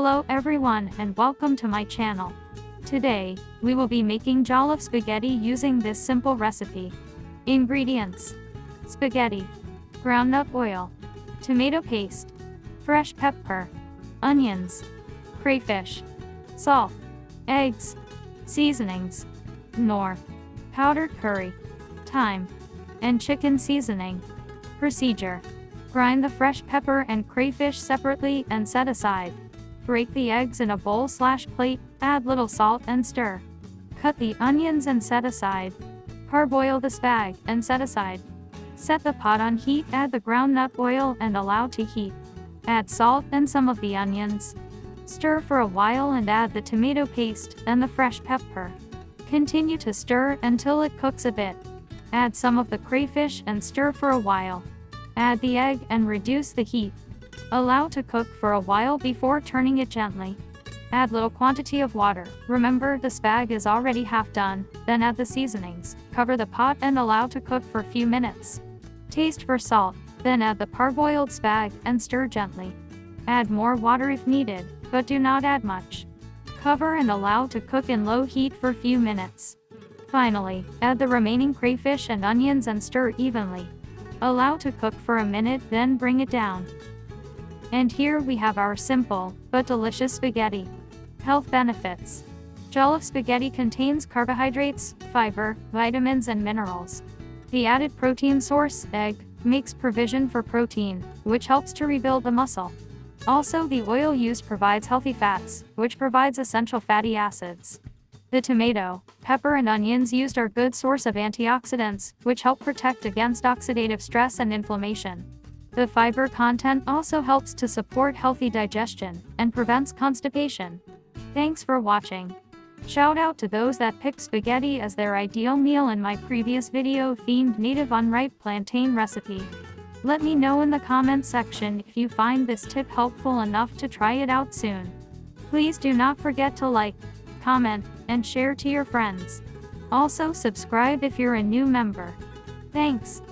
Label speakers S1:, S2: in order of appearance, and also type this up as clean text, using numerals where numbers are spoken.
S1: Hello everyone and welcome to my channel. Today, we will be making jollof spaghetti using this simple recipe. Ingredients: spaghetti, groundnut oil, tomato paste, fresh pepper, onions, crayfish, salt, eggs, seasonings, nor, powdered curry, thyme, and chicken seasoning. Procedure: grind the fresh pepper and crayfish separately and set aside. Break the eggs in a bowl/plate, add little salt and stir. Cut the onions and set aside. Parboil the spag and set aside. Set the pot on heat, add the groundnut oil and allow to heat. Add salt and some of the onions. Stir for a while and add the tomato paste, then the fresh pepper. Continue to stir until it cooks a bit. Add some of the crayfish and stir for a while. Add the egg and reduce the heat. Allow to cook for a while before turning it gently. Add little quantity of water. Remember, the spag is already half done. Then add the seasonings. Cover the pot and allow to cook for a few minutes. Taste for salt. Then add the parboiled spag and stir gently. Add more water if needed, but do not add much. Cover and allow to cook in low heat for a few minutes. Finally, add the remaining crayfish and onions and stir evenly. Allow to cook for a minute, then bring it down. And here we have our simple, but delicious spaghetti. Health benefits: jollof spaghetti contains carbohydrates, fiber, vitamins and minerals. The added protein source, egg, makes provision for protein, which helps to rebuild the muscle. Also, the oil used provides healthy fats, which provides essential fatty acids. The tomato, pepper and onions used are good source of antioxidants, which help protect against oxidative stress and inflammation. The fiber content also helps to support healthy digestion and prevents constipation. Thanks for watching. Shout out to those that picked spaghetti as their ideal meal in my previous video themed native unripe plantain recipe. Let me know in the comments section if you find this tip helpful enough to try it out soon. Please do not forget to like, comment, and share to your friends. Also subscribe if you're a new member. Thanks.